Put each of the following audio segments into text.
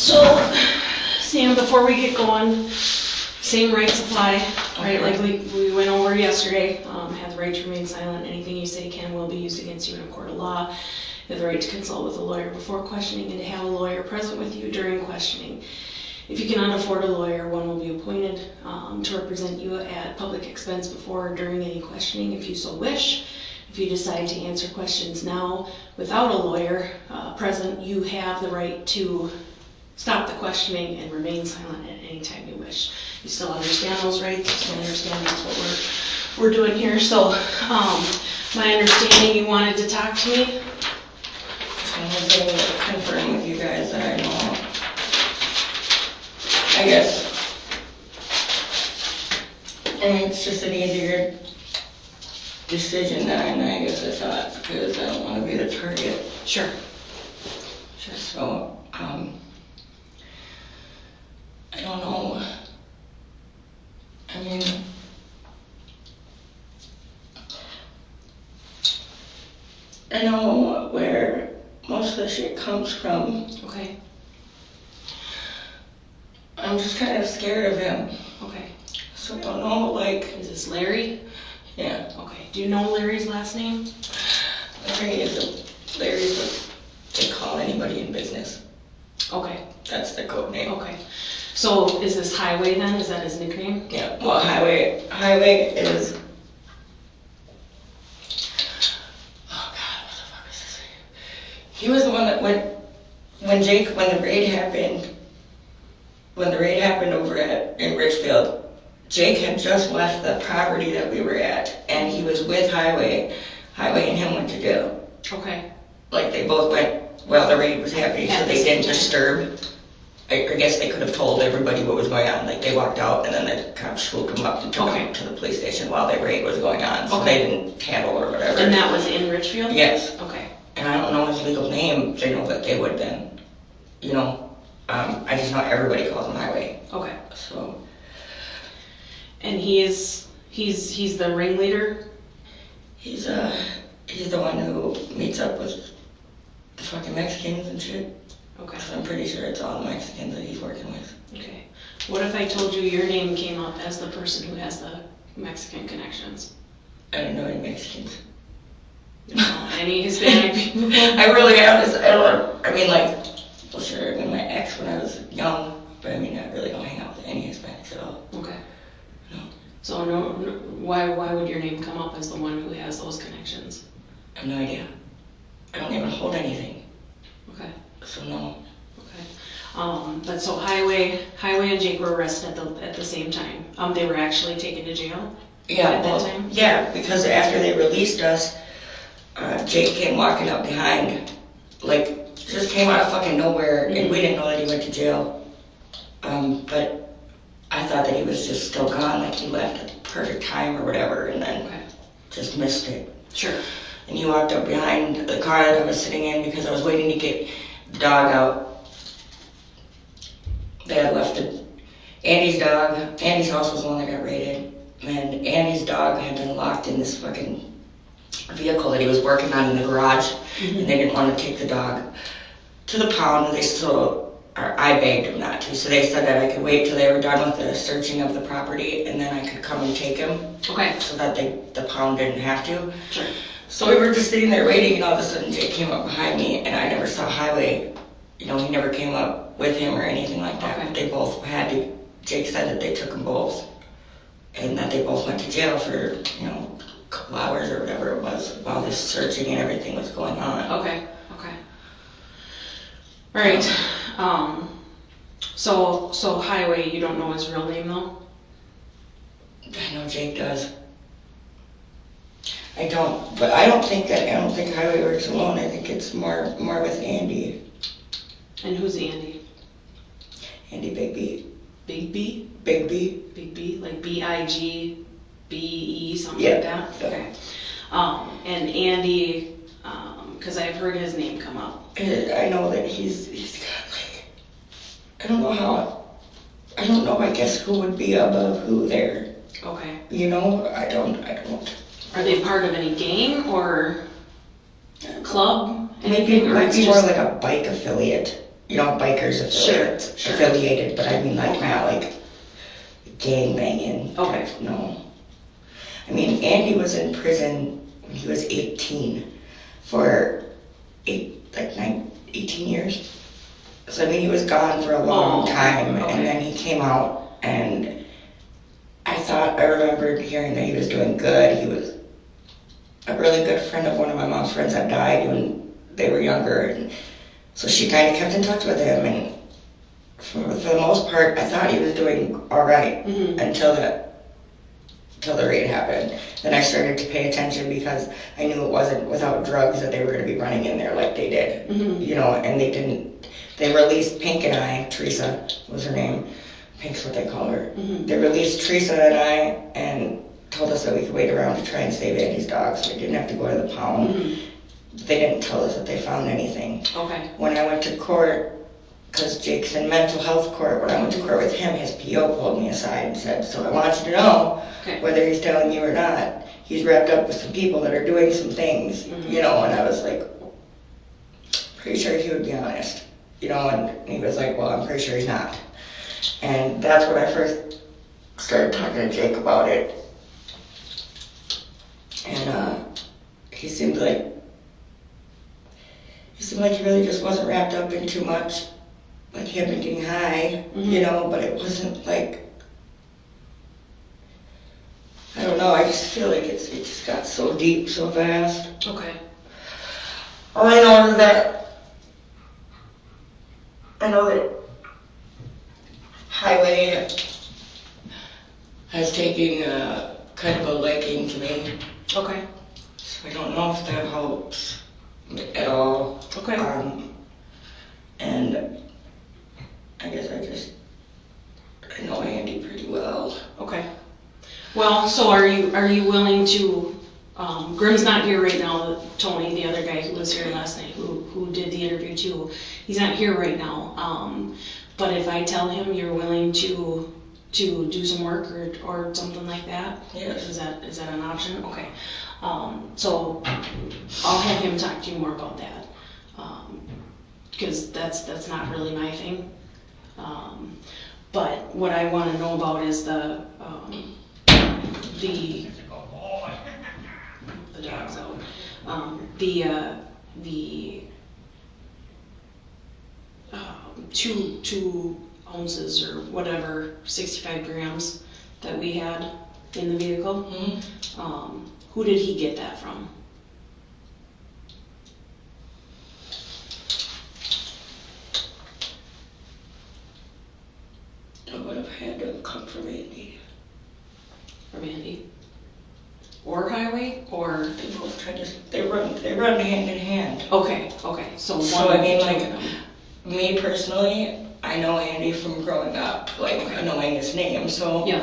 So, Sam, before we get going, same rights apply, right? Like we went over yesterday. Have the right to remain silent. Anything you say can will be used against you in a court of law. You have the right to consult with a lawyer before questioning and to have a lawyer present with you during questioning. If you cannot afford a lawyer, one will be appointed to represent you at public expense before or during any questioning if you so wish. If you decide to answer questions now without a lawyer present, you have the right to stop the questioning and remain silent at any time you wish. You still understand those rights, you still understand that's what we're doing here. So my understanding, you wanted to talk to me? I was going to confirm with you guys that I know, I guess, and it's just an easier decision than I guess I thought, because I don't want to be the target. Sure. So, I don't know. I mean, I know where most of the shit comes from. Okay. I'm just kind of scared of him. Okay. So I don't know, like... Is this Larry? Yeah. Okay. Do you know Larry's last name? Larry's what they call anybody in business. Okay. That's the code name. Okay. So is this Highway then? Is that his nickname? Yeah. Well, Highway is... Oh God, what the fuck is this? He was the one that when the raid happened over in Richfield, Jake had just left the property that we were at, and he was with Highway. Highway and him went to jail. Okay. Like they both went while the raid was happening, so they didn't disturb. I guess they could have told everybody what was going on. Like they walked out, and then the cops swooped them up and took them to the police station while the raid was going on. So they didn't handle or whatever. And that was in Richfield? Yes. Okay. And I don't know his legal name. They know that they would then, you know. I just know everybody calls him Highway. Okay. So. And he's the ringleader? He's the one who meets up with the fucking Mexicans and shit. Okay. So I'm pretty sure it's all the Mexicans that he's working with. Okay. What if I told you your name came up as the person who has the Mexican connections? I don't know any Mexicans. You don't know any Hispanic people? I really am. I mean, like, well, sure, I mean, my ex when I was young, but I mean, I really don't hang out with any Hispanics at all. Okay. No. So why would your name come up as the one who has those connections? I have no idea. I don't even hold anything. Okay. So no. Okay. But so Highway and Jake were arrested at the same time. They were actually taken to jail. Yeah. At that time. Yeah, because after they released us, Jake came walking up behind, like just came out of fucking nowhere, and we didn't know that he went to jail. But I thought that he was just still gone, like he left at the perfect time or whatever, and then just missed it. Sure. And he walked up behind the car that I was sitting in because I was waiting to get the dog out. They had left Andy's dog. Andy's house was the one that got raided. And Andy's dog had been locked in this fucking vehicle that he was working on in the garage. And they didn't want to take the dog to the pound. I begged him not to. So they said that I could wait till they were done with the searching of the property and then I could come and take him. Okay. So that the pound didn't have to. Sure. So we were just sitting there waiting, and all of a sudden Jake came up behind me, and I never saw Highway. You know, he never came up with him or anything like that. Okay. They both had to. Jake said that they took them both, and that they both went to jail for, you know, a couple hours or whatever it was while this searching and everything was going on. Okay. All right. So Highway, you don't know his real name though? I know Jake does. I don't, but I don't think Highway works alone. I think it's more with Andy. And who's Andy? Andy Big B. Big B? Big B. Big B, like BIGBE, something like that? Okay. And Andy, because I've heard his name come up. I know that he's got like, I don't know, I guess who would be above who there. Okay. You know, I don't. Are they part of any gang or club? Maybe it might be more like a bike affiliate. bikers affiliated, but I mean like not like gang banging. Okay. No. I mean, Andy was in prison when he was 18 for 18 years. So I mean, he was gone for a long time, and then he came out, and I remembered hearing that he was doing good. He was a really good friend of one of my mom's friends that died when they were younger, and so she kind of kept in touch with him, and for the most part, I thought he was doing all right until the raid happened. Then I started to pay attention because I knew it wasn't without drugs that they were going to be running in there like they did, and they didn't. They released Pink and I, Teresa was her name, Pink's what they call her. They released Teresa and I and told us that we could wait around to try and save Andy's dog so we didn't have to go to the pound. They didn't tell us that they found anything. Okay. When I went to court, because Jake's in mental health court, when I went to court with him, his PO pulled me aside and said, so I want you to know, whether he's telling you or not, he's wrapped up with some people that are doing some things, and I was like, pretty sure he would be honest. And he was like, well, I'm pretty sure he's not. And that's when I first started talking to Jake about it. And he seemed like he really just wasn't wrapped up in too much, like him and getting high, but it wasn't like, I don't know, I just feel like it just got so deep so fast. Okay. I know that Highway has taken kind of a liking to me. Okay. So I don't know if that helps at all. Okay. And I guess I know Andy pretty well. Okay. Well, so are you willing to, Grim's not here right now, Tony, the other guy who was here last night, who did the interview too, he's not here right now, but if I tell him you're willing to do some work or something like that? Yes. Is that an option? Okay. So I'll have him talk to you more about that, because that's not really my thing. But what I want to know about is the dog's out. The 2 ounces or whatever, 65 grams that we had in the vehicle. Who did he get that from? I would have had to come from Andy. From Andy? Or Highway? Or they both they run hand in hand. Okay. So I mean, like, me personally, I know Andy from growing up, like knowing his name, so yeah.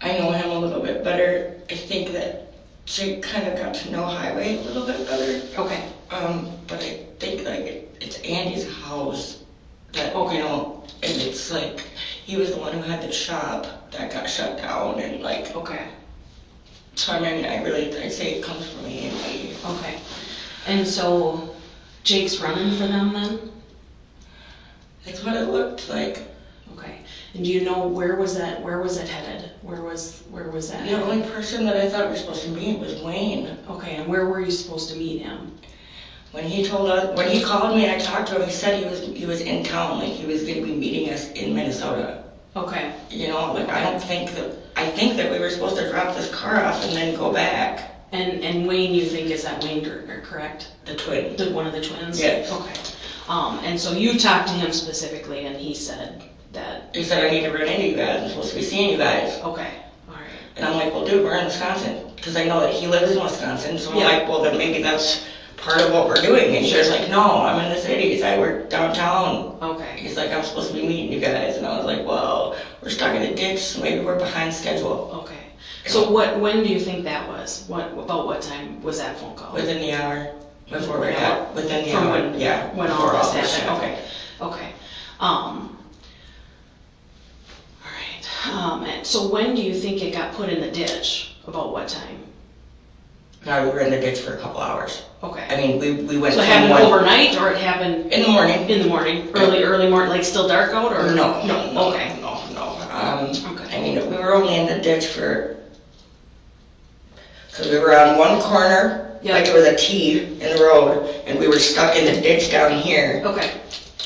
I know him a little bit better. I think that Jake kind of got to know Highway a little bit better. Okay. But I think like it's Andy's house that and it's like he was the one who had the shop that got shut down and like. Okay. So I mean, I'd say it comes from Andy. Okay. And so Jake's running for them then? That's what it looked like. Okay. And do you know where was it headed? Where was that? The only person that I thought we were supposed to meet was Wayne. Okay, and where were you supposed to meet him? When he called me, I talked to him. He said he was in town, like he was going to be meeting us in Minnesota. Okay. I think that we were supposed to drop this car off and then go back. And Wayne, you think is that Wayne Gertner, correct? The twin. One of the twins? Yes. Okay. And so you talked to him specifically, and he said that. He said I need to run into you guys. I'm supposed to be seeing you guys. Okay. All right. And I'm like, well, dude, we're in Wisconsin, because I know that he lives in Wisconsin. So I'm like, well, then maybe that's part of what we're doing. And she's like, no, I'm in the cities. I work downtown. Okay. He's like, I'm supposed to be meeting you guys. And I was like, well, we're stuck in a ditch, so maybe we're behind schedule. Okay. So when do you think that was? About what time was that phone call? Within the hour. Before we got, within the From hour. when all this happened. Okay. All right. And so when do you think it got put in the ditch? About what time? God, we were in the ditch for a couple hours. Okay. I mean, we went So it from happened one overnight, or it happened in the morning. in the morning? Early morning, like still dark out, or? No. Okay. No. Okay. I mean, we were only in the ditch because we were on one corner, like it was a T in the road, and we were stuck in the ditch down here. Okay.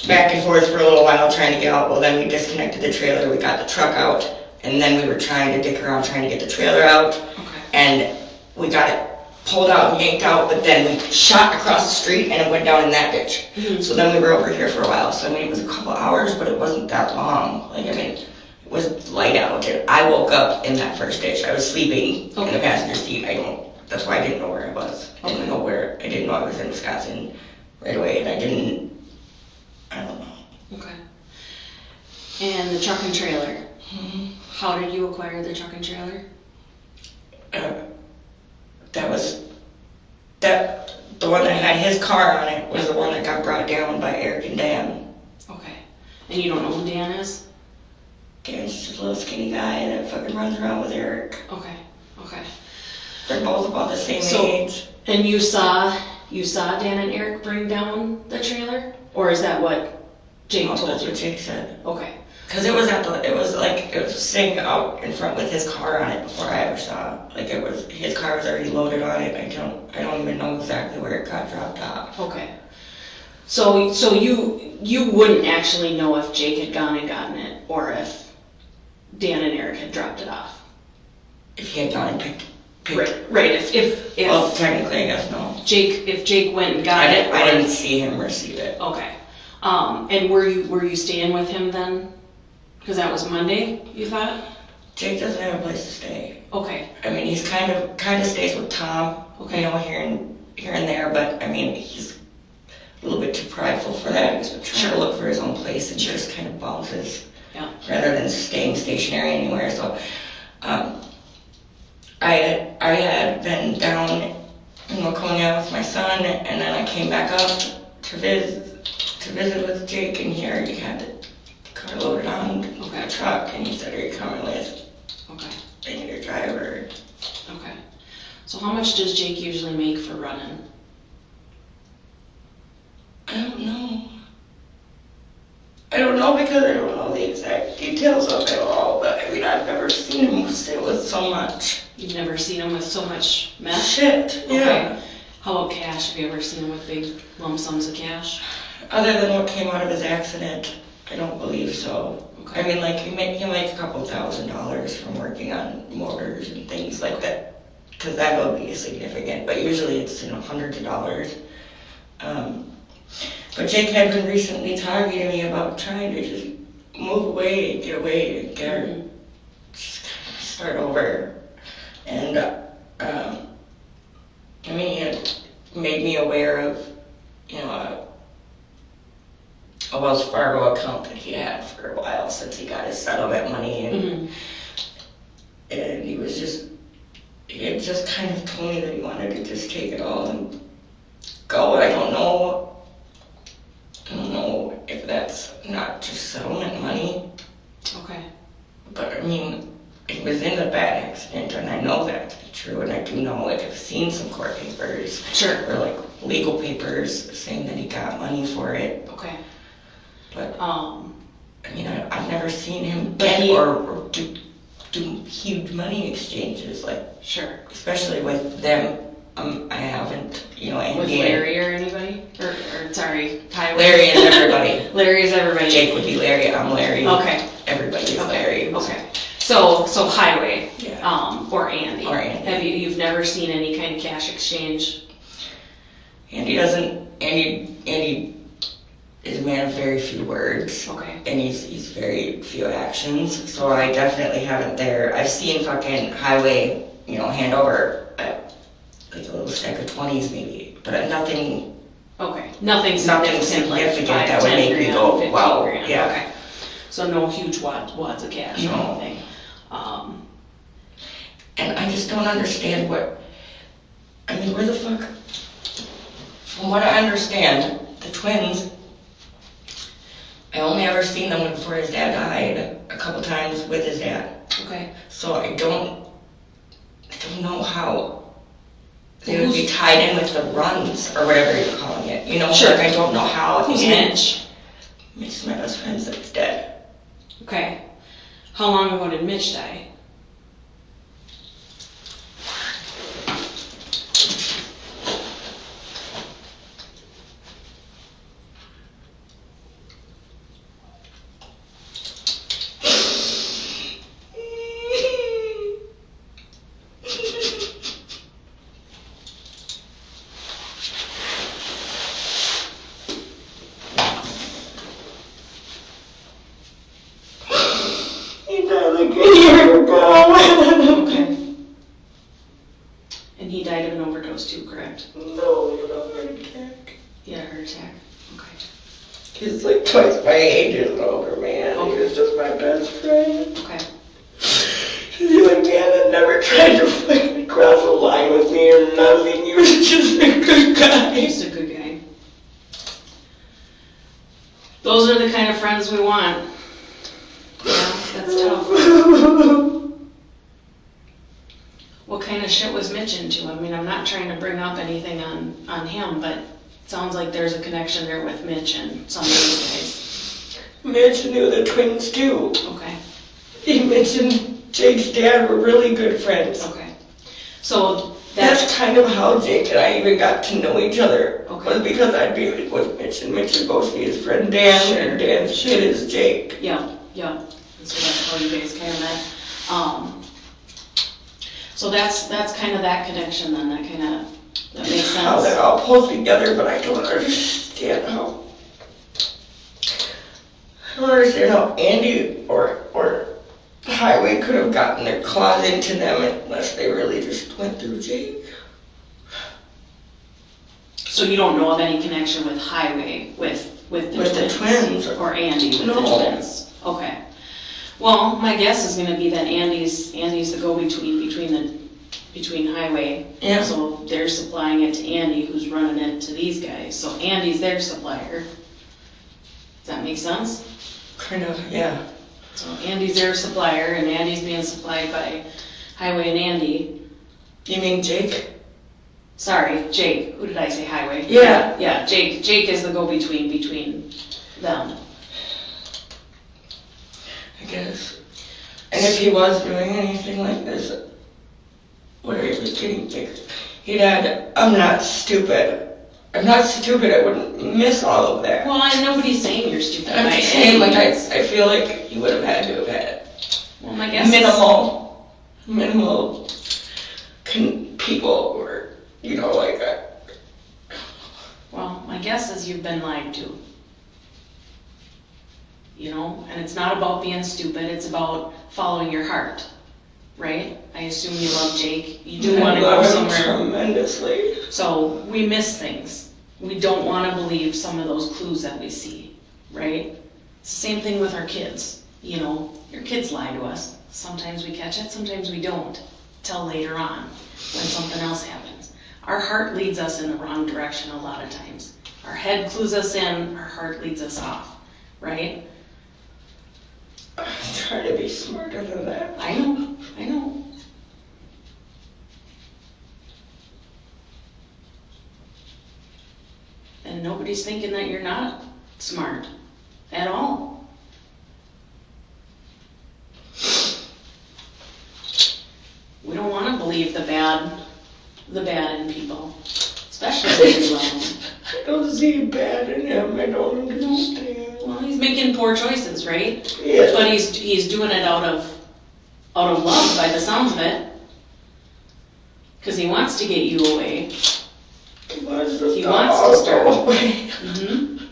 Back and forth for a little while trying to get out. Well, then we disconnected the trailer, we got the truck out, and then we were trying to dick around trying to get the trailer out. Okay. And we got it pulled out and yanked out, but then we shot across the street and it went down in that ditch. Mm-hmm. So then we were over here for a while. So I mean, it was a couple hours, but it wasn't that long. Like, I mean, it was light out. I woke up in that first ditch. I was sleeping in the passenger seat. That's why I didn't know where I was. I didn't know I was in Wisconsin right away, and I don't know. Okay. And the truck and trailer. Mm-hmm. How did you acquire the truck and trailer? The one that had his car on it was the one that got brought down by Eric and Dan. Okay. And you don't know who Dan is? Dan's just a little skinny guy that fucking runs around with Eric. Okay. They're both about the same age. And you saw Dan and Eric bring down the trailer? Or is that what Jake told That's you? what Jake said. Okay. Because it was sitting out in front with his car on it before I ever saw it. Like, his car was already loaded on it. I don't even know exactly where it got dropped off. Okay. So you wouldn't actually know if Jake had gone and gotten it, or if Dan and Eric had dropped it off? If he had gone and picked Right. If well, technically, I guess no. If Jake went and got it, I didn't see him receive it. Okay. And were you staying with him then? Because that was Monday, you thought? Jake doesn't have a place to stay. Okay. I mean, he's kind of stays with Tom. Okay. You know, here and there, but I mean, he's a little bit too prideful for that. He's trying to look for his own place and just kind of bounces. Yeah. Rather than staying stationary anywhere. So, I had been down in Laconia with my son, and then I came back up to visit with Jake, and here he had the car loaded on a truck, and he said, "Are you coming with? Okay. I need a driver." Okay. So how much does Jake usually make for running? I don't know. I don't know because I don't know the exact details of it all, but I mean, I've never seen him sit with so much. You've never seen him with so much meth? Shit, yeah. Okay. How about cash? Have you ever seen him with big lump sums of cash? Other than what came out of his accident, I don't believe so. Okay. I mean, like, he makes a couple $1,000s from working on motors and things like that, because that would be significant, but usually it's, hundreds of dollars. But Jake had been recently talking to me about trying to just move away and get away and just start over. And, I mean, it made me aware of, a Wells Fargo account that he had for a while since he got his settlement money, and he had just kind of told me that he wanted to just take it all and go. I don't know if that's not just settlement money. Okay. But I mean, it was in a bad accident, and I know that to be true, and I do know, like, I've seen some court papers. Sure. Or, like, legal papers saying that he got money for it. Okay. But, I mean, I've never seen him or do huge money exchanges, like, sure, especially with them. I haven't, and with Larry or anybody? Or sorry, Highway? Larry is everybody. Larry is everybody. Jake would be Larry, I'm Larry. Okay. Everybody is Larry. Okay. So Highway, Yeah. or Andy. Or Andy. You've never seen any kind of cash exchange? Andy is a man of very few words. Okay. And he's very few actions. So I definitely haven't there. I've seen fucking Highway, hand over like a little stack of 20s maybe, but nothing. Okay. Nothing significant like 5, that would 10 make me grand, go, 15 wow, grand. yeah. Okay. So no huge wads of cash or No. anything. And I just don't understand where the fuck? From what I understand, the twins, I only ever seen them before his dad died, a couple times with his dad. Okay. So I don't know how they would be tied in with the runs, or whatever you're calling it. You know, Sure. like I don't know how. Who's Mitch? Mitch is my best friend that's dead. Okay. How long ago did Mitch die? Okay. And he died of an overdose too, correct? No, you don't heart attack. He had a heart attack. Okay. He's like twice my age as an older man. Okay. He was just my best friend. Okay. He's the only man that never tried to fucking cross a line with me or nothing. He was just a good guy. He's a good guy. Those are the kind of friends we want. Yeah, that's tough. What kind of shit was Mitch into? I mean, I'm not trying to bring up anything on him, but it sounds like there's a connection there with Mitch and some of these guys. Mitch knew the twins too. Okay. Mitch and Jake's dad were really good friends. Okay. So That's kind of how Jake and I even got to know each other. Okay. Was because I'd be like with Mitch and Mitch would go see his friend Dan, Sure. and Dan's kid is Jake. Yeah. And so that's how you guys kind of met. So that's kind of that connection then. That makes sense. How that all pulls together, but I don't understand how. I don't understand how Andy or Highway could have gotten their claws into them unless they really just went through Jake. So you don't know of any connection with Highway with the twins. or Andy with No. the twins? Okay. Well, my guess is going to be that Andy's the go-between between Highway. Yeah. So they're supplying it to Andy, who's running it to these guys. So Andy's their supplier. Does that make sense? Kind of, yeah. So Andy's their supplier, and Andy's being supplied by Highway and Andy. You mean Jake? Sorry, Jake. Who did I say? Highway? Yeah. Yeah, Jake is the between them. I guess. And if he was doing anything like this, where he was getting fixed, he'd had, I'm not stupid, I wouldn't miss all of that. Well, nobody's saying you're stupid. I'm just saying, like, I feel like he would have had to have had Well, my guess minimal people, or, you know, like that. Well, my guess is you've been lied to. You know, and it's not about being stupid, it's about following your heart, right? I assume you love Jake. You do want to go somewhere. Tremendously. So we miss things. We don't want to believe some of those clues that we see, right? It's the same thing with our kids. You know, your kids lie to us. Sometimes we catch it, sometimes we don't, till later on when something else happens. Our heart leads us in the wrong direction a lot of times. Our head clues us in, our heart leads us off, right? I'm trying to be smarter than that. I know. And nobody's thinking that you're not smart at all. We don't want to believe the bad in people, especially when we love them. I don't see bad in him. I don't understand. Well, he's making poor choices, right? Yeah. But he's doing it out of love, by the sounds of it, because he wants to get you away. He wants to start away. Mm-hmm.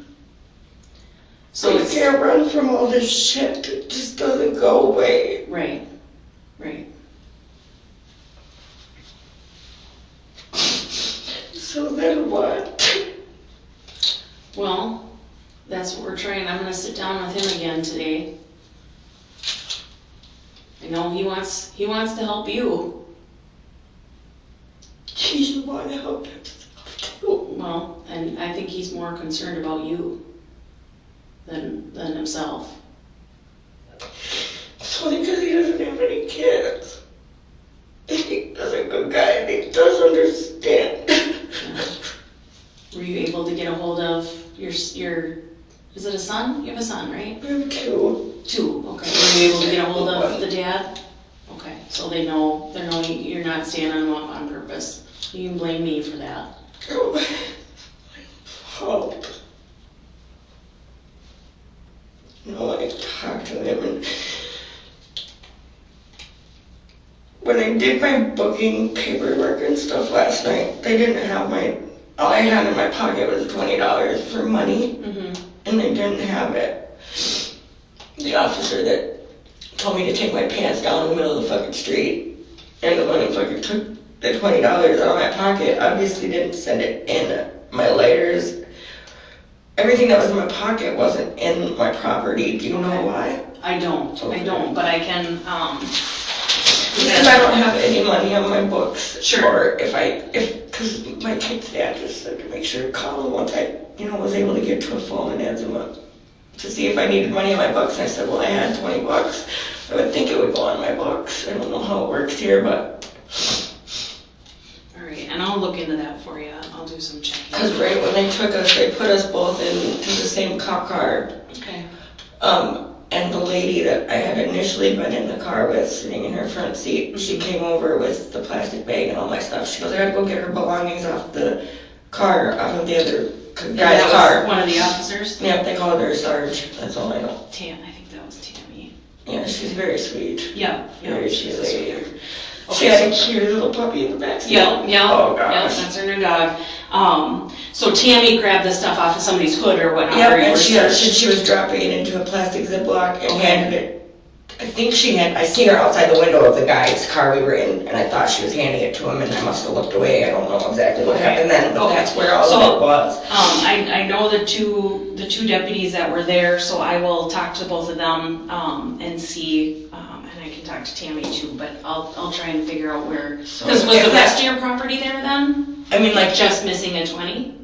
So you can't run from all this shit. It just doesn't go away. Right. So then what? Well, that's what we're trying. I'm going to sit down with him again today. I know he wants to help you. He should want to help himself too. Well, and I think he's more concerned about you than himself. It's only because he doesn't have any kids. He's a good guy and he does understand it a son? You have a son, right? I have two. Two, okay. Were you able to get a hold of the dad? Okay, so they know you're not staying on them up on purpose. You can blame me for that. Help. I talked to them, and when I did my booking paperwork and stuff last night, they didn't have all I had in my pocket was $20 for money, and they didn't have it. The officer that told me to take my pants down in the middle of the fucking street, and the one that fucking took the $20 out of my pocket obviously didn't send it in my lighters. Everything that was in my pocket wasn't in my property. Do you know why? I don't. Okay. I don't, but I can, because I don't have any money on my books. Sure. Or because my kid's dad just said to make sure to call him once I, was able to get to a phone and answer him to see if I needed money on my books. And I said, well, I had $20. I would think it would go on my books. I don't know how it works here, but. All right, and I'll look into that for you. I'll do some checking. Because right when they took us, they put us both into the same cop car. Okay. And the lady that I had initially been in the car with, sitting in her front seat, she came over with the plastic bag and all my stuff. She goes, I gotta go get her belongings off the car, off of the other guy's car. One of the officers? Yep, they called her Sarge. That's all I know. I think that was Tammy. Yeah, she's very sweet. Yeah. Very sweet lady. Okay. She had a cute little puppy in the backseat. Yeah. Oh gosh. Yep, that's her new dog. So Tammy grabbed the stuff off of somebody's hood or whatnot. Yep, and she was dropping it into a plastic Ziploc and handed it. I seen her outside the window of the guy's car we were in, and I thought she was handing it to him, and I must have looked away. I don't know exactly what happened then, but that's where all of it was. I know the two deputies that were there, so I will talk to both of them and see, and I can talk to Tammy too, but I'll try and figure out where. Because was the rest of your property there then? I mean, like just missing a 20?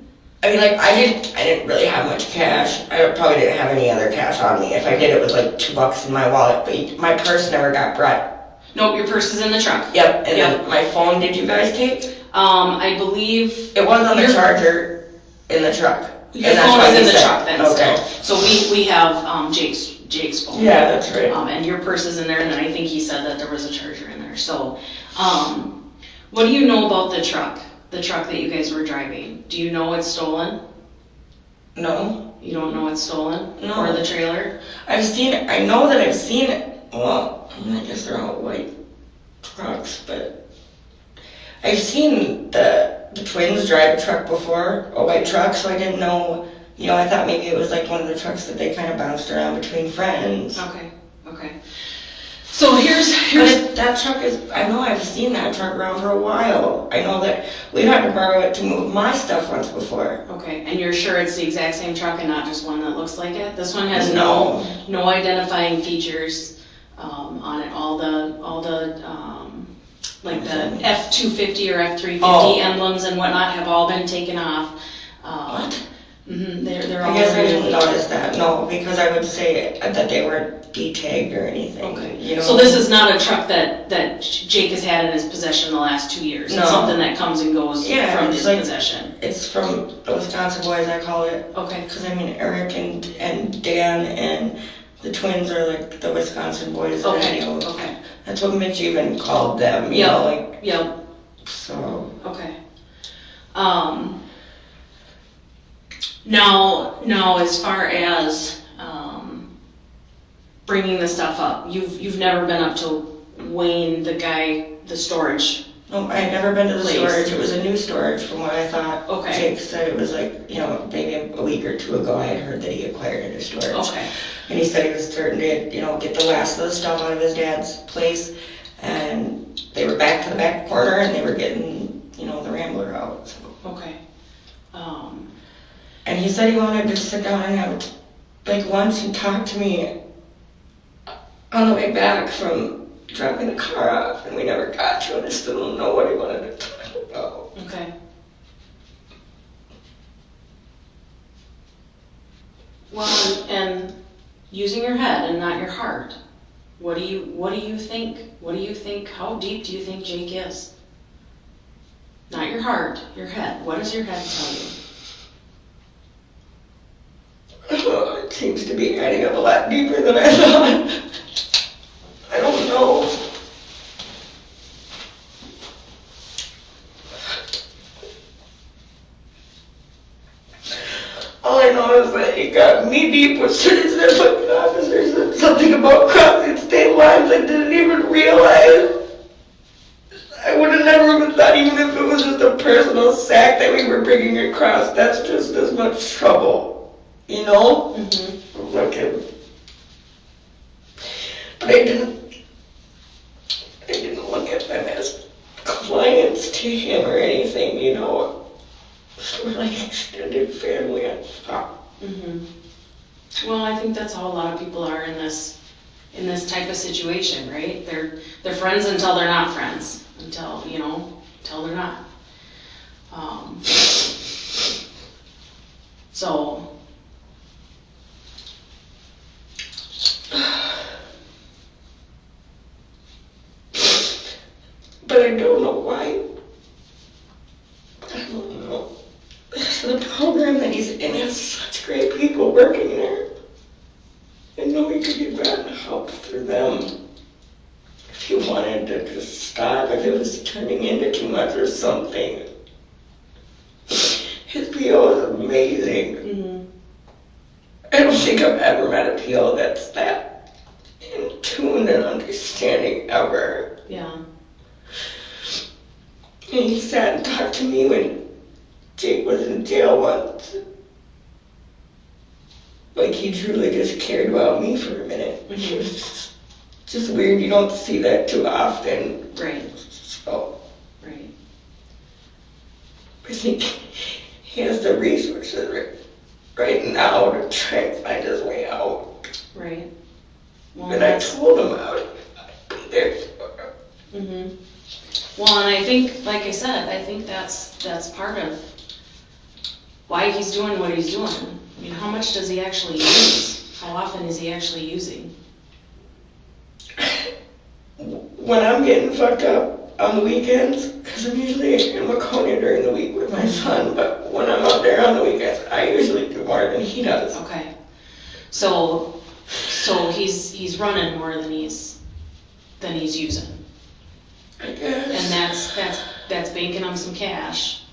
I mean, like, I didn't really have much cash. I probably didn't have any other cash on me. If I did, it was like $2 in my wallet, but my purse never got brought. Nope, your purse is in the truck. Yep, and then my phone, did you guys take? I believe... It was on the charger in the truck. Your phone is in the truck then, okay. So we have Jake's phone. Yeah, that's right. And your purse is in there, and then I think he said that there was a charger in there. So, what do you know about the truck? The truck that you guys were driving. Do you know it's stolen? No. You don't know it's stolen? No. Or the trailer? I've seen it. I know that I've seen it. Well, I guess they're all white trucks, but I've seen the twins drive a truck before, a white truck, so I didn't know, I thought maybe it was like one of the trucks that they kind of bounced around between friends. Okay. So here's but that truck is, I know I've seen that truck around for a while. I know that we had to borrow it to move my stuff once before. Okay, and you're sure it's the exact same truck and not just one that looks like it? This one has no identifying features on it. All the like the F-250 or F-350 emblems and whatnot have all been taken off. What? They're all. I guess I didn't notice that. No, because I would say that they weren't D-tagged or anything. Okay. So this is not a truck that Jake has had in his possession the last 2 years. No. It's something that comes and goes from his like, possession. It's from the Wisconsin boys, I call it. Okay. Because I mean Eric and Dan and the twins are like the Wisconsin boys. Okay. Okay. That's what Mitch even called them. You know, like. Yep. So. Okay. Now, as far as bringing the stuff up, you've never been up to Wayne, the storage. No, I had never been to the storage. It was a new storage from what I thought. Okay. Jake said it was like, maybe a week or two ago I had heard that he acquired a new storage. Okay. And he said he was starting to, get the last of the stuff out of his dad's place. And they were back to the back corner and they were getting, the Rambler out. So. Okay. And he said he wanted to sit down and have lunch and talk to me on the way back from dropping the car off, and we never got to it. I still don't know what he wanted to talk about. Okay. Well, and using your head and not your heart. What do you think? How deep do you think Jake is? Not your heart, your head. What does your head tell you? It seems to be adding up a lot deeper than I thought. I don't know. All I know is that it got me deep with citizen fucking officers and something about crossing state lines I didn't even realize. I would have never even thought, even if it was just a personal sack that we were bringing across, that's just as much trouble, you know? Mm-hmm. Looking. But I didn't look at them as clients to him or anything, you know? Sort of like extended family, I thought. Mm-hmm. Well, I think that's how a lot of people are in this type of situation, right? They're friends until they're not friends, until they're not. So. But I don't know why. I don't know. The program that he's in has such great people working there. I know he could get gotten help through them. If he wanted to just stop, if it was turning into too much or something. His PO is amazing. Mm-hmm. I don't think I've ever met a PO that's that in tune and understanding ever. Yeah. And he sat and talked to me when Jake was in jail once. Like he truly just cared about me for a minute. Mm-hmm. It was just weird. You don't see that too often. Right. So Right. I think he has the resources right now to try and find his way out. Right. Well, And I told him I'd be there for him. Mm-hmm. Well, and I think, like I said, I think that's part of why he's doing what he's doing. I mean, how much does he actually use? How often is he actually using? When I'm getting fucked up on the weekends, because I'm usually in Laconia during the week with my son, but when I'm out there on the weekends, I usually do more than he does. Okay. So he's running more than he's using. I guess. And that's banking him some cash.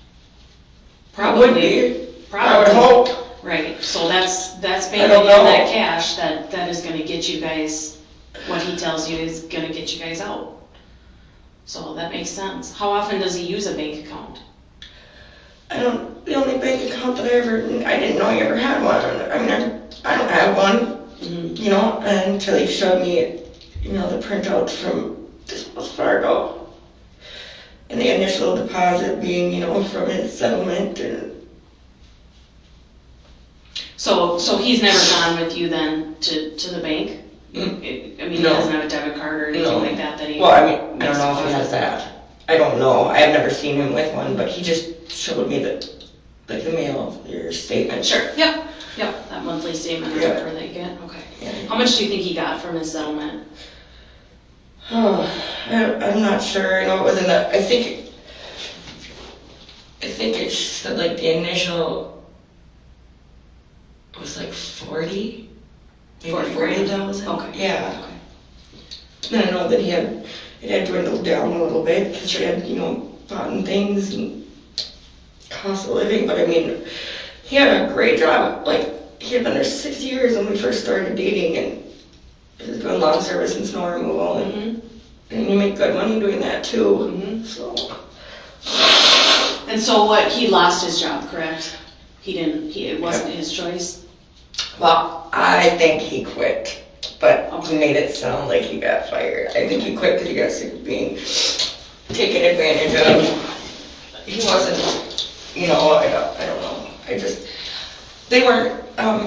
Probably. Would be. I would hope. Right. So that's banking I don't him know. that cash that is going to get you guys what he tells you is going to get you guys out. So that makes sense. How often does he use a bank account? The only bank account that I didn't know he ever had one. I mean, I don't have one, Mm-hmm. you know, until he showed me, you know, the printouts from this Wells Fargo. And the initial deposit being, you know, from his settlement. And So he's never gone with you then to the bank? I mean, he No. doesn't have a debit card or anything like that he... Well, I mean, I don't know if he has that. I don't know. I've never seen him with one, but he just showed me the mail, your statement. Sure, yep, that monthly statement or whatever they get, okay. Yeah. How much do you think he got from his settlement? Oh, I'm not sure. I know it was in the, I think it said like the initial was like 40? Maybe 40,000? Okay. Yeah. Okay. And I know that it had dwindled down a little bit because he had, you know, bought things and cost of living, but I mean, he had a great job. Like, he had been there 6 years when we first started dating, and he was doing lawn service and snow removal, and you make good money doing that too. Mm-hmm. So. And so what, he lost his job, correct? It wasn't his choice? Well, I think he quit, but he made it sound like he got fired. I think he quit because he got sick of being taken advantage of. He wasn't, you know, I don't know. They weren't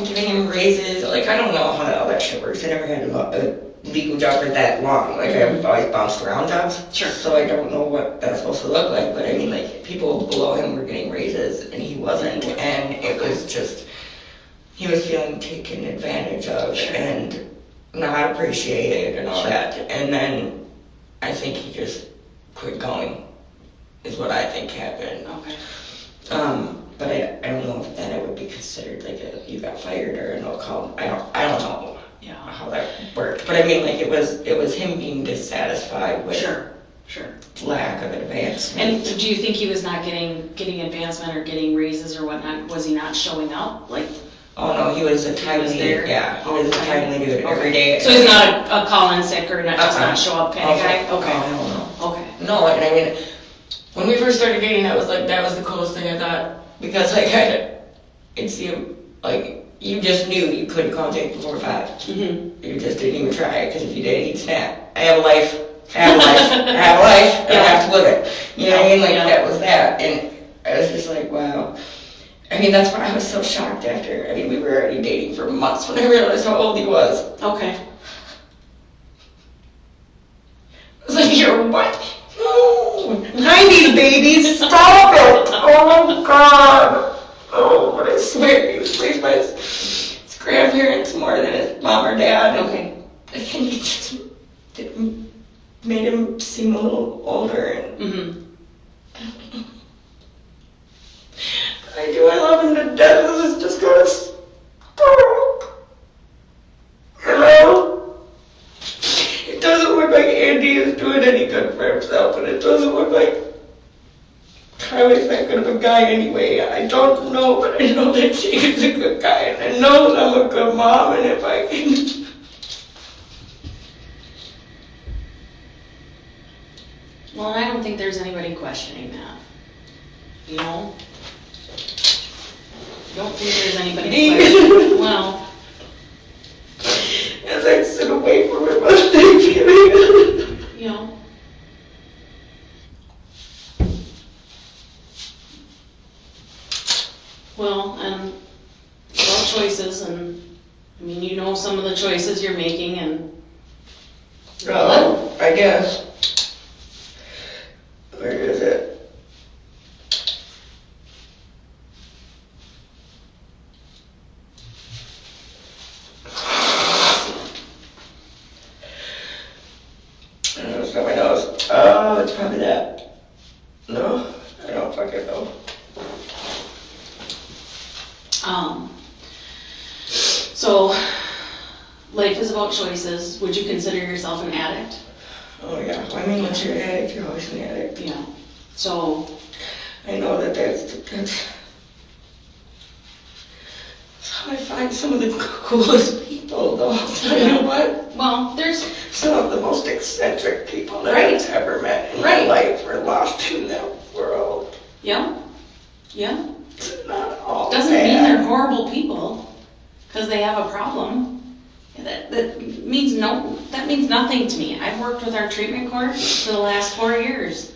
giving him raises. Like, I don't know how all that shit works. I never had a legal job for that long. Like, I've always bounced around jobs. Sure. So I don't know what that's supposed to look like. But I mean, like, people below him were getting raises and he wasn't. And it was just, he was feeling taken advantage of and not appreciated and all that. And then I think he just quit going, is what I think happened. Okay. But I don't know if then it would be considered like you got fired or a no call. I don't know how that worked. But I mean, like it was him being dissatisfied with Sure. lack of advancement. And do you think he was not getting advancement or getting raises or whatnot? Was he not showing up? Like, oh no, he was a timely, there he was a timely dude every day. So he's not a call in sick or just not show up kind of guy? Okay. I don't know. Okay. No, and I mean, when we first started dating, that was the coolest thing I thought, because like it seemed like you just knew you couldn't call Jake before 5. Mm-hmm. You just didn't even try, because if you did, he'd snap. I have a life. I have a life. I have to live it. You know what I mean? Like that was that, and I was just like, wow. I mean, that's why I was so shocked after. I mean, we were already dating for months when I realized how old he was. Okay. I was like, you're what? No, 90 babies, stop it! Oh my god! Oh, but I swear, he was raised by his grandparents more than his mom or dad. Okay. I think it just made him seem a little older. And Mm-hmm. I love him to death. This is just gonna stop. You know? It doesn't look like Andy is doing any good for himself, and it doesn't look like Kylie's that good of a guy anyway. I don't know, but I know that Jake is a good guy, and I know that I'm a good mom, and if I can... Well, I don't think there's anybody questioning that. You know? I don't think there's anybody questioning. Well... As I sit away from him on Thanksgiving. You know? Well, and about choices, and I mean, you know some of the choices you're making, and Oh, I guess. Where is it? I don't know, it's not my nose. Oh, it's probably that. No, I don't fucking know. So, life is about choices. Would you consider yourself an addict? Oh yeah, I mean, once you're an addict, you're always an addict. Yeah. So, I know that's how I find some of the coolest people, though. You know what? well, there's... Some of the most eccentric people that Right. I've ever met in my Right. life are lost in that world. Yeah. Yeah. It's not all Doesn't bad. mean they're horrible people because they have a problem. That means nothing to me. I've worked with our treatment court for the last 4 years.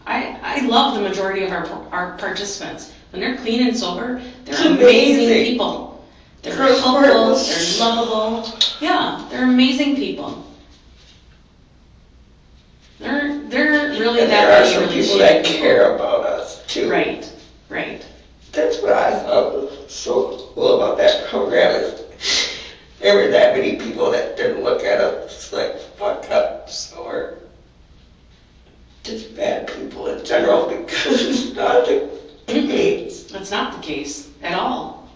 I love the majority of our participants. When they're clean and sober, they're It's amazing amazing. people. They're Girls' helpful, court. they're lovable. Yeah, they're amazing people. They're really And that there are way some really people shitty that people. care about us, too. Right. That's what I thought was so cool about that program is there were that many people that didn't look at us like fuck ups or just bad people in general, because it's not the case. That's not the case at all.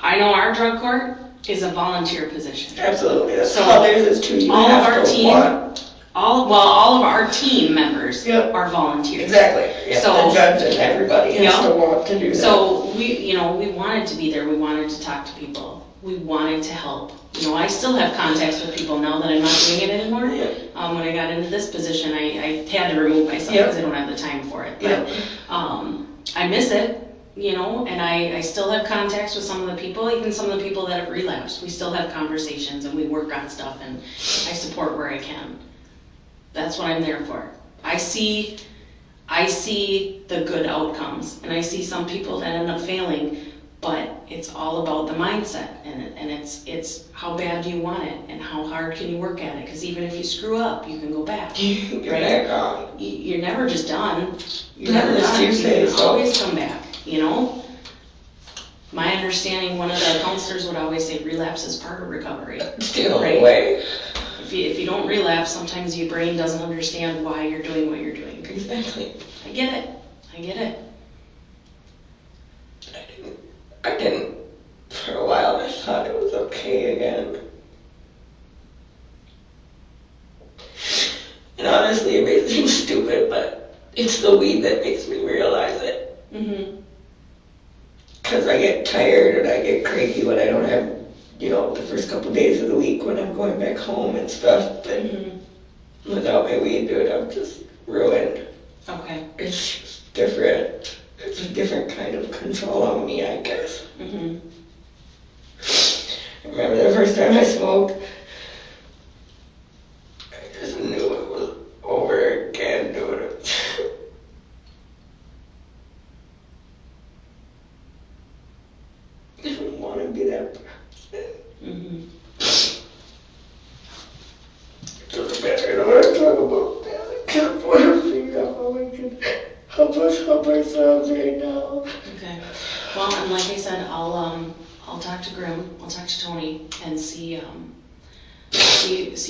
I know our drug court is a volunteer position. Absolutely, that's So, all there is to you. all have of our to team- want. All of our team members Yep. are volunteers. Exactly. Yeah, So- the judge and everybody has Yeah. to want to do that. So we wanted to be there. We wanted to talk to people. We wanted to help. I still have contacts with people now that I'm not doing it anymore. Yeah. When I got into this position, I had to remove myself Yep. because I don't have the time for it. But Yep. I miss it, and I still have contacts with some of the people, even some of the people that have relapsed. We still have conversations and we work on stuff, and I support where I can. That's what I'm there for. I see the good outcomes, and I see some people that end up failing, but it's all about the mindset, and it's how bad do you want it, and how hard can you work at it, because even if you screw up, you can go back. You're right? back on. You're never just done. You're Not never unless done. you say You can so. always come back, My understanding, one of the counselors would always say relapse is part of recovery. It's the only Right. way. If you don't relapse, sometimes your brain doesn't understand why you're doing what you're doing. Exactly. I get it. I didn't, for a while I thought it was okay again. And honestly, it may seem stupid, but it's the weed that makes me realize it. Mm-hmm. Because I get tired and I get cranky when I don't have, the first couple days of the week when I'm going back home and stuff. But without my weed, dude, I'm just ruined. Okay. It's just different. It's a different kind of control on me, I guess. Mm-hmm. I remember the first time I smoked, I just knew it was over again, dude. I didn't want to be that person. Mm-hmm. It doesn't matter, I don't want to talk about that. I just want to figure out how we can help us help ourselves right now. Okay. Well, and like I said, I'll talk to Grim, I'll talk to Tony, and see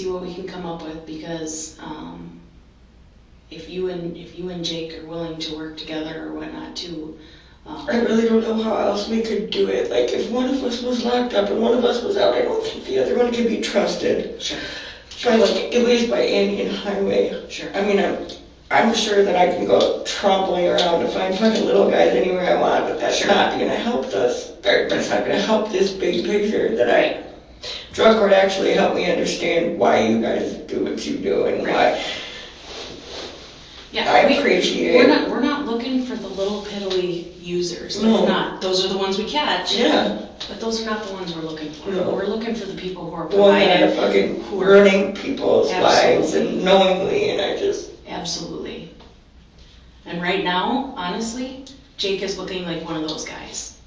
what we can come up with, because if you and Jake are willing to work together or whatnot too. I really don't know how else we could do it. Like, if one of us was locked up and one of us was out, I don't think the other one could be trusted. Sure. By, like, at least by Andy and Highway. Sure. I mean, I'm sure that I can go trampling around to find fucking little guys anywhere I want, but that's not going to help us. But it's not going to help this big picture that drug court actually helped me understand why you guys do what you do and why. Yeah, I appreciate it. We're not looking for the little piddly users. No. We're not. Those are the ones we catch. Yeah. But those are not the ones we're looking for. No. We're looking for the people who are Well, that providing. are fucking ruining people's lives and knowingly, and I just. Absolutely. And right now, honestly, Jake is looking like one of those guys.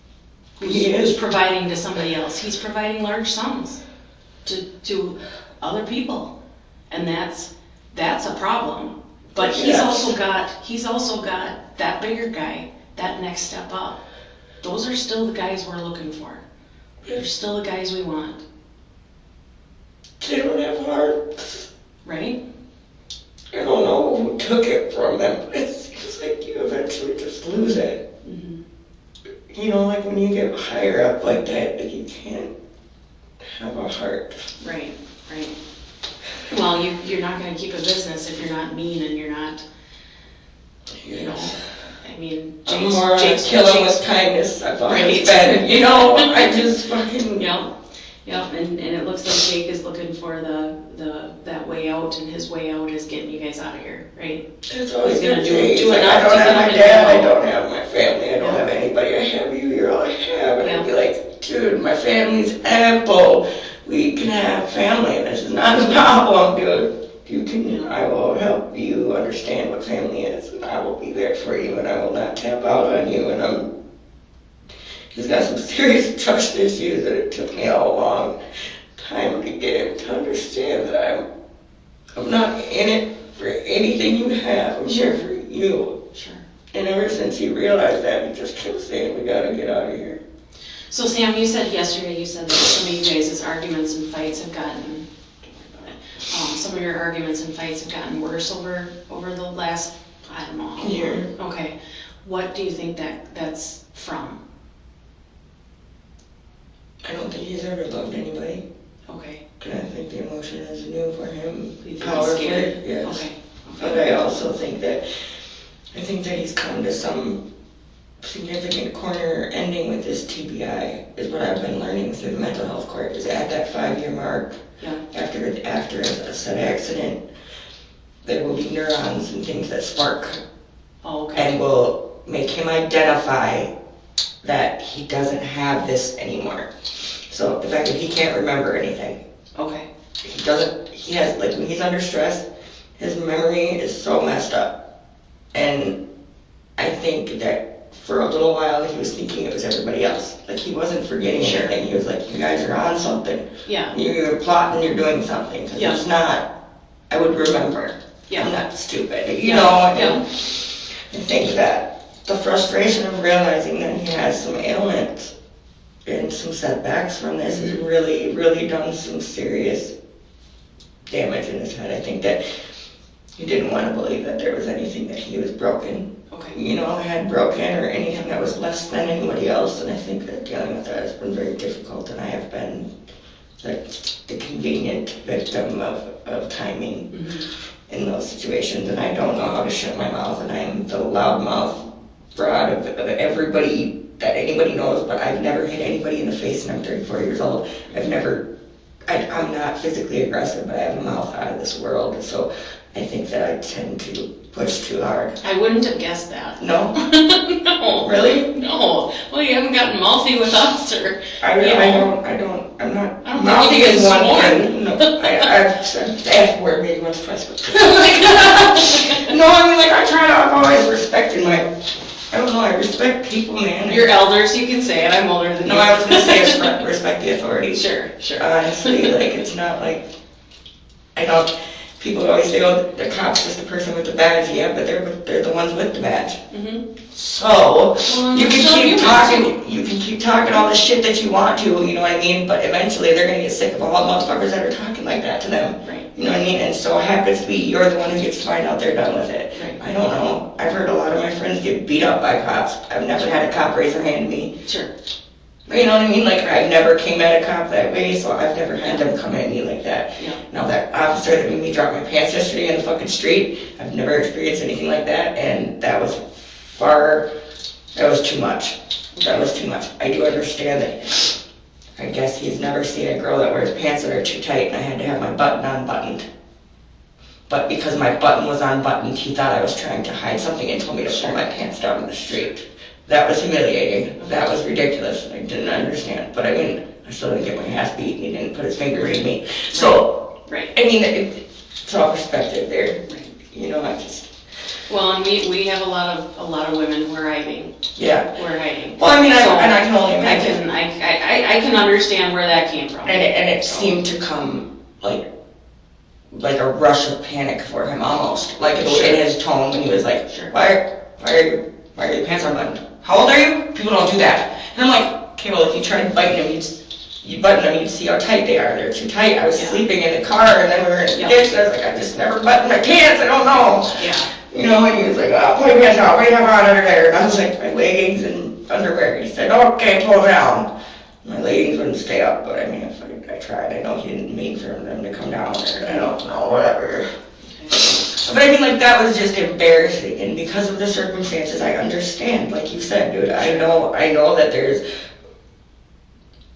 Who's providing to somebody else. He's providing large sums to other people. And that's a problem. But he's also got that bigger guy, that next step up. Those are still the guys we're looking for. They're still the guys we want. They don't have hearts. Right? I don't know who took it from them, but it seems like you eventually just lose it. Mm-hmm. Like when you get higher up like that, like you can't have a heart. Right. Well, you're not going to keep a business if you're not mean and you're not, I mean, I'm more killing with kindness. I've always been, I just fucking. Yep, and it looks like Jake is looking for that way out, and his way out is getting you guys out of here, right? That's always going to do like, enough. I don't have my dad, I don't have my family, I don't have anybody. I have you, you're all I have. And I'd be like, dude, my family's ample. We can have family. This is not a problem, dude. I will help you understand what family is, and I will be there for you, and I will not tap out on you. And he's got some serious trust issues that it took me a long time to get him to understand that I'm not in it for anything you have. I'm here for you. Sure. And ever since he realized that, he just kept saying, we gotta get out of here. So Sam, you said yesterday, that some of you guys' arguments and fights have gotten, some of your arguments and fights have gotten worse over the last, I don't know how long. Year. Okay. What do you think that's from? I don't think he's ever loved anybody. Okay. And I think the emotion is new for him. He's Powerfully, scared? yes. Okay. But I also think that he's come to some significant corner ending with this TBI, is what I've been learning through the mental health court, is at that 5-year mark. Yeah. After a said accident, there will be neurons and things that spark. Oh, okay. And will make him identify that he doesn't have this anymore. So the fact that he can't remember anything. Okay. He has, like, when he's under stress, his memory is so messed up. And I think that for a little while he was thinking it was everybody else. Like, he wasn't forgetting anything. He was like, you guys are on something. Yeah. You're plotting, you're doing something. Because it's not, I would remember. Yeah. I'm not stupid. Yeah. I think that the frustration of realizing that he has some ailments and some setbacks from this has really, really done some serious damage in his head. I think that he didn't want to believe that there was anything that he was broken. Okay. You know, had broken or anything that was less than anybody else, and I think that dealing with that has been very difficult, and I have been the convenient victim of timing in those situations, and I don't know how to shut my mouth, and I'm the loudmouth broad of everybody that anybody knows, but I've never hit anybody in the face, and I'm 34 years old. I'm not physically aggressive, but I have a mouth out of this world, so I think that I tend to push too hard. I wouldn't have guessed that. No? No. Really? No. Well, you haven't gotten mouthy with us, or... I'm not... I don't mouthy think is you've one sworn. thing. No, I've said that word maybe once, twice, but... Oh my God. No, I mean, like, I've always respected I don't know, I respect people, man. You're elders, you can say it. I'm older than you. No, I was going to say respect the authority. Sure. Honestly, like, it's not like, people always say, oh, the cop's just the person with the badge. Yeah, but they're the ones with the badge. So, you can keep talking all the shit that you want to, you know what I mean? But eventually they're going to get sick of all the motherfuckers that are talking like that to them. Right. You know what I mean? And so it happens to be you're the one who gets to find out they're done with it. Right. I don't know. I've heard a lot of my friends get beat up by cops. I've never had a cop raise their hand to me. Sure. You know what I mean? Like, I never came at a cop that way, so I've never had them come at me like that. Yeah. Now, that officer that made me drop my pants yesterday in the fucking street, I've never experienced anything like that, and that was too much. That was too much. I do understand that. I guess he's never seen a girl that wears pants that are too tight, and I had to have my button unbuttoned. But because my button was unbuttoned, he thought I was trying to hide something and told me to pull my pants down in the street. That was humiliating. That was ridiculous. I didn't understand. But I mean, I still didn't get my ass beat, and he didn't put his finger in me. So, right. I mean, it's all perspective there. Right. You know, I just... Well, and we have a lot of women who are hiding. Yeah. We're hiding. Well, I mean, so I can only imagine. I can understand where that came from. And it seemed to come like a rush of panic for him, almost. Like, in his tone when he was like, why are your pants unbuttoned? How old are you? People don't do that. And I'm like, okay, well, if you try to button them, you button them, you'd see how tight they are. They're too tight. I was sleeping in the car, and then we were in the ditch, and I was like, I just never buttoned my pants. I don't know. Yeah. You know, and he was like, oh, pull your pants down. What do you have on under there? And I was like, my leggings and underwear. He said, okay, pull down. My leggings wouldn't stay up, but I mean, if I tried, I know he didn't mean for them to come down there. I don't know, whatever. But I mean, like, that was just embarrassing, and because of the circumstances, I understand, like you said, dude. I know that there's,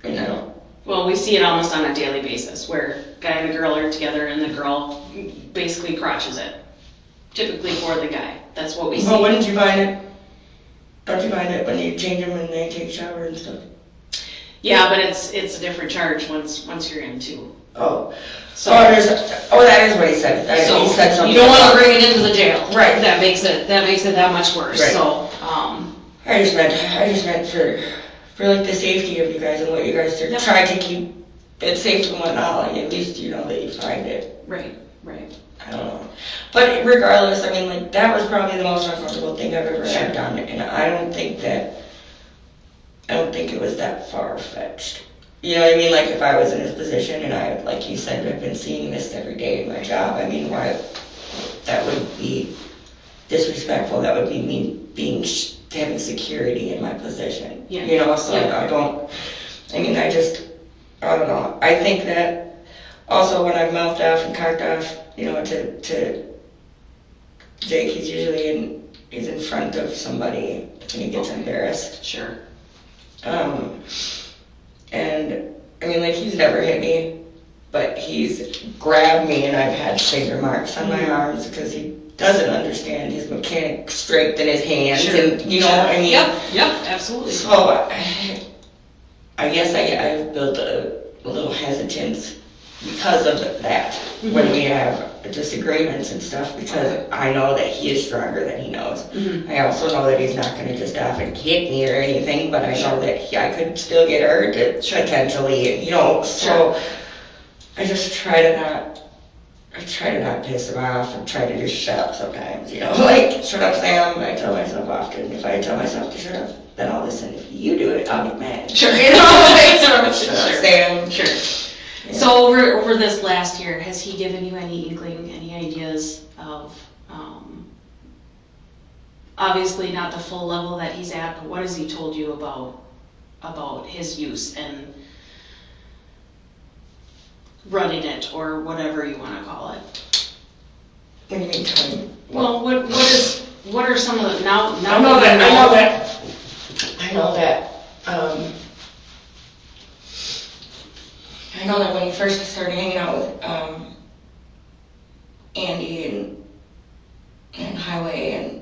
you know. Well, we see it almost on a daily basis, where guy and a girl are together, and the girl basically crotches it. Typically for the guy. That's what we see. But wouldn't you find it? Don't you find it when you change them and they take a shower and stuff? Yeah, but it's a different charge once you're in too. Oh. So that is what he said. He said something. You don't want to bring it into the jail. Right. That makes it that much worse. Right. So I just meant for like the safety of you guys and what you guys are trying to keep it safe and whatnot. Like, at least you know that you find it. Right. I don't know. But regardless, I mean, like, that was probably the most uncomfortable thing I've ever had done, and I don't think it was that far-fetched. You know what I mean? Like, if I was in his position and I, like you said, I've been seeing this every day in my job, I mean, why, that would be disrespectful. That would be me having security in my position. Yeah. You know, so I don't know. I think that also when I've mouthed off and cocked off, you know, to Jake, he's usually in front of somebody and he gets embarrassed. Sure. And I mean, like, he's never hit me, but he's grabbed me and I've had finger marks on my arms because he doesn't understand his mechanic strength in his hands. Sure. And you know what I mean? Yep, absolutely. So I guess I've built a little hesitance because of that when we have disagreements and stuff, because I know that he is stronger than he knows. I also know that he's not going to just off and hit me or anything, but I know that I could still get hurt potentially, you know, so I just try to not piss him off and try to just shut up sometimes, you know, like, shut up, Sam. I tell myself often, if I tell myself to shut up, then I'll listen. If you do it, I'll get mad. Sure. You know, like, so shut up, Sam. Sure. So over this last year, has he given you any inkling, any ideas of, obviously not the full level that he's at, but what has he told you about his use and running it, or whatever you want to call it? What do you mean, tell me? Well, what are some of the, now I know that when he first started hanging out with Andy and Highway, and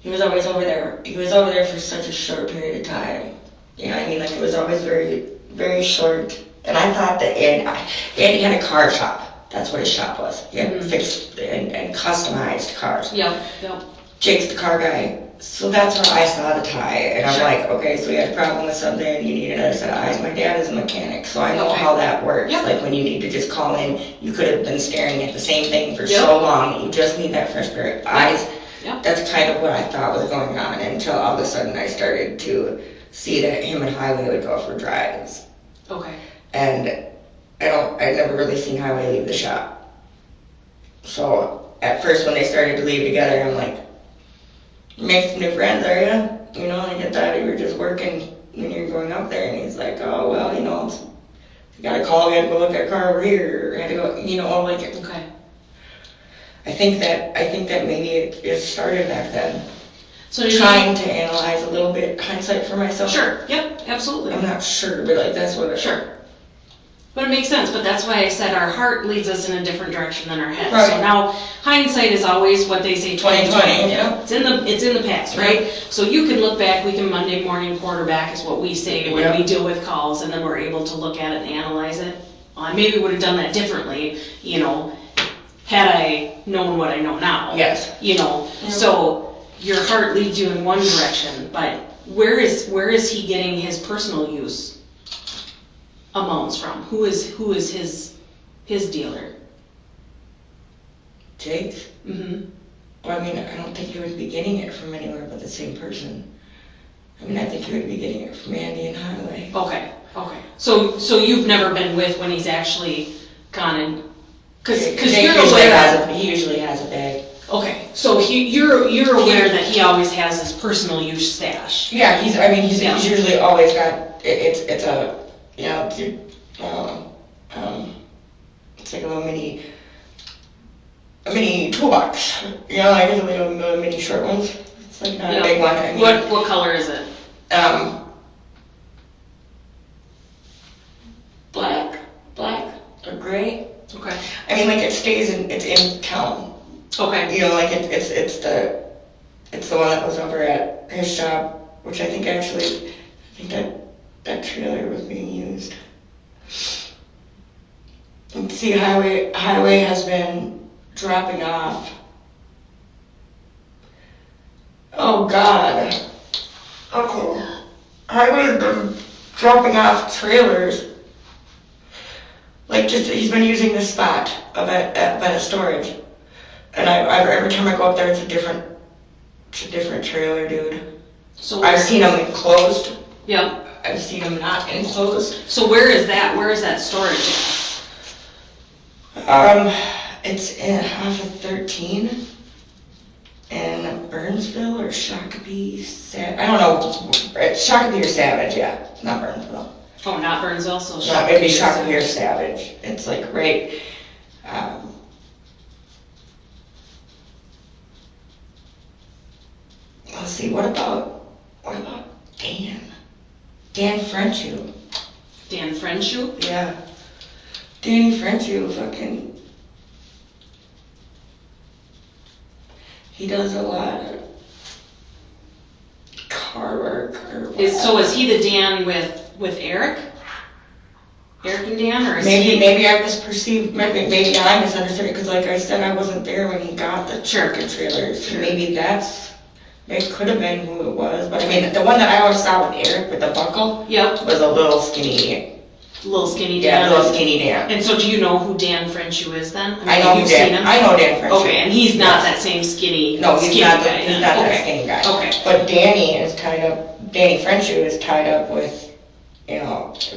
he was always over there. He was over there for such a short period of time. You know what I mean? Like, it was always very, very short. And I thought that Andy had a car shop. That's what his shop was. He had fixed and customized cars. Yep. Jake's the car guy. So that's where I saw the tie. And I'm like, okay, so you had a problem with something, you need another set of eyes. My dad is a mechanic, so I know how that works. Yep. Like, when you need to just call in, you could have been staring at the same thing for so long. You just need that fresh pair of eyes. Yep. That's kind of what I thought was going on, until all of a sudden I started to see that him and Highway would go for drives. Okay. And I'd never really seen Highway leave the shop. So at first when they started to leave together, I'm like, you make some new friends, are you? You know, and I thought you were just working when you were going up there. And he's like, oh, well, you know, you got a call, you had to go look at a car over here, or had to go, you know, like. Okay. I think that maybe it started back then. So trying to analyze a little bit, hindsight for myself. Sure. Yep. Absolutely. I'm not sure, but like that's what. Sure. But it makes sense. But that's why I said our heart leads us in a different direction than our head. Right. So now hindsight is always what they say 20/20. Yeah. It's in the past, right? Yeah. So you can look back. We can Monday morning quarterback is what we say when we deal with calls, and then we're able to look at it and analyze it. I maybe would have done that differently, you know, had I known what I know now. Yes. You know. Yeah. So your heart leads you in one direction, but where is he getting his personal use amounts from? Who is his dealer? Jake's? Mm-hmm. Well, I mean, I don't think he would be getting it from anywhere but the same person. I mean, I think he would be getting it from Andy and Highway. Okay. So you've never been with when he's actually gone in, because you're aware. He usually has a bag. Okay, so you're aware that he always has his personal use stash. Yeah, he's usually always got it's a. Yeah, it's like a little mini toolbox. You know, like the little mini short ones. It's like not a big one. I mean, what color is it? Black or gray. Okay. I mean, like it's in town. Okay. You know, like it's the one that was over at his shop, which I think that trailer was being used. And see, Highway has been dropping off. Oh God. Okay. Highway's been dropping off trailers. Like he's been using this spot at Betta Storage. And every time I go up there, it's a different trailer, dude. So I've seen them enclosed. Yeah. I've seen them not enclosed. So where is that storage at? It's off of 13 in Burnsville or Shakopee. I don't know. Shakopee or Savage, yeah. Not Burnsville. Oh, not Burnsville, so Shakopee. No, it'd be Shakopee or Savage. It's like right. Let's see. What about Dan? Dan Frenchu. Dan Frenchu? Yeah. Danny Frenchu, fucking. He does a lot of car work or whatever. So is he the Dan with Eric? Eric and Dan, or is maybe I misperceived. Maybe I misunderstood it because, like I said, I wasn't there when he got the truck and trailers. Sure. Maybe it could have been who it was, but I mean, the one that I always saw with Eric with the buckle was a little skinny. Little skinny Dan. Yeah, little skinny Dan. And so do you know who Dan Frenchu is then? I know Dan Frenchu. Okay, and he's not that same skinny. No, he's skinny not. Guy, he's not that skinny guy. Okay. But Danny Frenchu is tied up with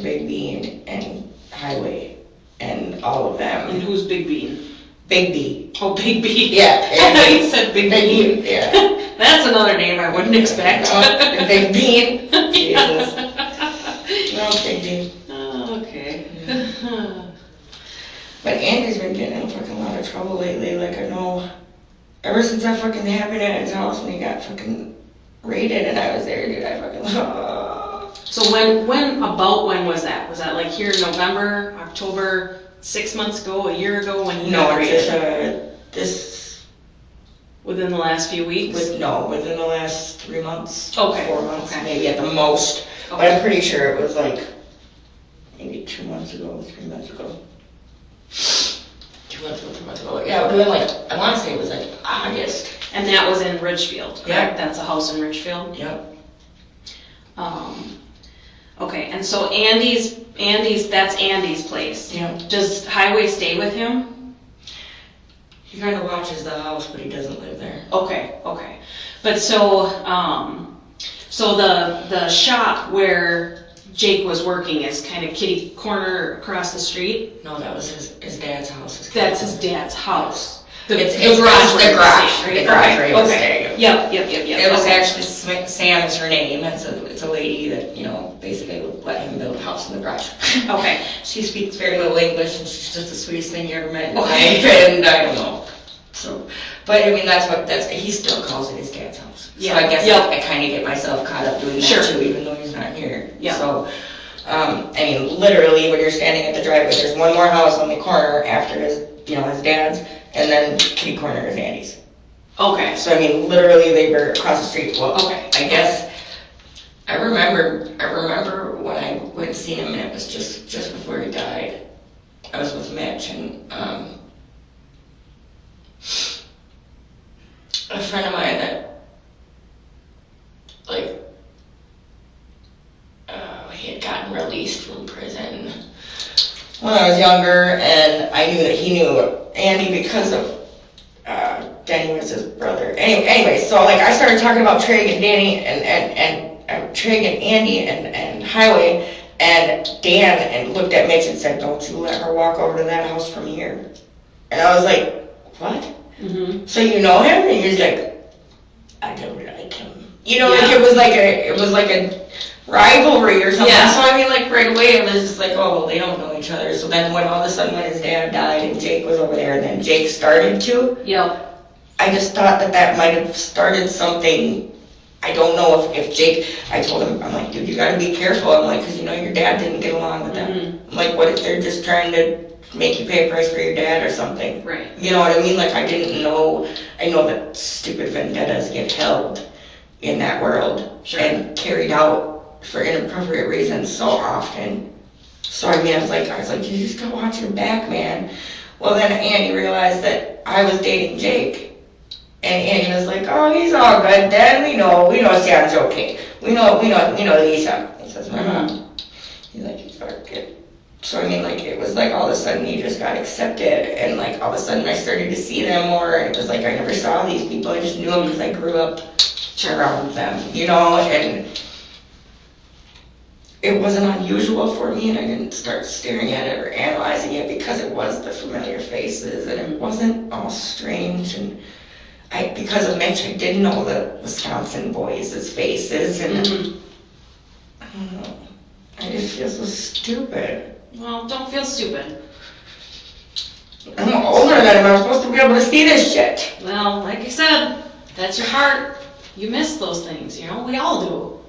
Big Bean and Highway and all of them. And who's Big Bean? Big B. Oh, Big B. Yeah. I thought you said Big Bean. Bean. Yeah. That's another name I wouldn't expect. No, Big Bean. Yeah. Jesus. No, Big Bean. Oh, okay. But Andy's been getting in fucking lot of trouble lately. Like, I know, ever since that fucking happened at his house when he got fucking raided and I was there, dude, I fucking, So when was that? Was that like here in November, October, 6 months ago, a year ago when he got raided? This, within the last few weeks? within the last 3 months. Okay. 4 months, Okay. maybe at the most. Okay. But I'm pretty sure it was like, maybe 2 months ago, 3 months ago. 2 months ago, 3 months ago. Yeah, it was like, I want to say it was like August. And that was in Ridgefield, correct? Yeah. That's a house in Ridgefield? Yep. Okay, and so that's Andy's place. Yeah. Does Highway stay with him? He kind of watches the house, but he doesn't live there. Okay. But so the shop where Jake was working is kind of kitty corner across the street? No, that was his dad's house. That's his dad's house. It's the garage where he was staying, the garage where he was Okay. staying. Yep. It was actually Sam is her name. It's a lady that, basically would let him build a house in the garage. Okay. She speaks very little English and she's just the sweetest thing you ever met in Okay. life, and I don't know. So, but I mean, he still calls it his dad's house. Yeah. So I guess Yep. I kind of get myself caught up doing that Sure. too, even though he's not here. Yeah. So, I mean, literally when you're standing at the driveway, there's one more house on the corner after his dad's, and then kitty corner is Andy's. Okay. So I mean, literally they were across the street. Well, Okay. I guess I remember when I went to see him, and it was just before he died. I was with Mitch, and a friend of mine that he had gotten released from prison when I was younger, and I knew that he knew Andy because of Danny was his brother. Anyway, so I started talking about Trig and Danny and Trig and Andy and Highway, and Dan looked at Mitch and said, "Don't you let her walk over to that house from here." And I was like, "What? Mm-hmm. So you know him?" And he was like, "I don't like him." Yeah. It was like a rivalry or something. Yeah. So I mean, right away it was just like, oh, well, they don't know each other. So then when all of a sudden when his dad died and Jake was over there, and then Jake started to, Yep. I just thought that might have started something. I don't know if Jake, I told him, I'm like, dude, you gotta be careful. I'm like, because your dad didn't get along with them. Mm-hmm. I'm like, what if they're just trying to make you pay a price for your dad or something? Right. You know what I mean? I didn't know. I know that stupid vendettas get held in that world. Sure. And carried out for inappropriate reasons so often. So I mean, I was like, you just gotta watch your back, man. Well, then Andy realized that I was dating Jake. And Andy was like, oh, he's all good, Dad. We know Sam's okay. We know that he's up. He says, my mom. He's like, he's our kid. So I mean, it was all of a sudden he just got accepted, and all of a sudden I started to see them more, and it was I never saw these people. I just knew them because I grew up around them, and it wasn't unusual for me, and I didn't start staring at it or analyzing it because it was the familiar faces, and it wasn't all strange, and because of Mitch, I did know the Wisconsin boys' faces, and I don't know, I just feel so stupid. Well, don't feel stupid. I'm older than him, I'm supposed to be able to see this shit. Well, like I said, that's your heart. You miss those things, we all do.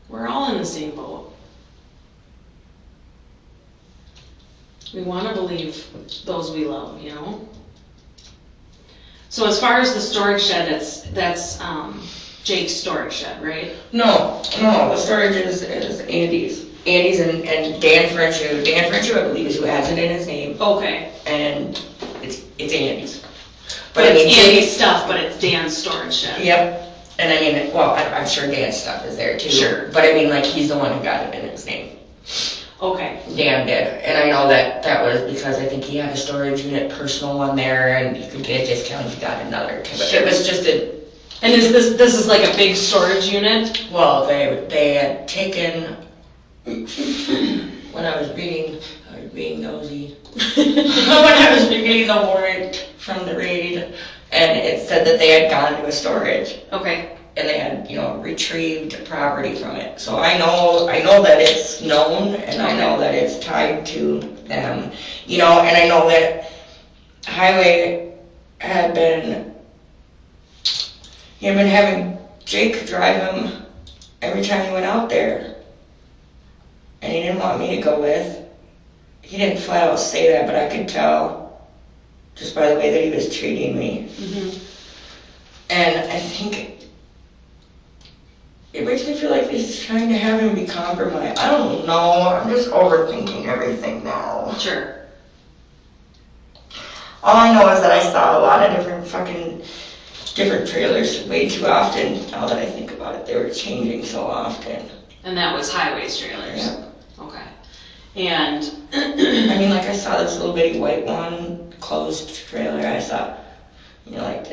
We're all in the same boat. We want to believe those we love, So as far as the storage shed, that's Jake's storage shed, right? No, the storage is Andy's. Andy's and Dan Frenchu. Dan Frenchu, I believe, is who has it in his name. Okay. And it's Andy's. But it's Andy's stuff, but it's Dan's storage shed. Yep. And I mean, well, I'm sure Dan's stuff is there too. Sure. But I mean, he's the one who got it in his name. Okay. Dan did. And I know that was because I think he had a storage unit, personal one there, and you could get a discount if you got another. But Sure. it was just And is this is like a big storage unit? Well, they had taken, when I was being nosy, when I was reading the warrant from the raid, and it said that they had gone to a storage. Okay. And they had, retrieved property from it. So I know that it's known, and I know that it's tied to them, and I know that Highway had been having Jake drive him every time he went out there, and he didn't want me to go with. He didn't flat out say that, but I could tell just by the way that he was treating me. Mm-hmm. And I think it makes me feel like he's trying to have him be compromised. I don't know. I'm just overthinking everything now. Sure. All I know is that I saw a lot of different trailers way too often. Now that I think about it, they were changing so often. And that was Highways trailers? Yeah. Okay. And I mean, like I saw this little bitty white one, closed trailer. I saw, like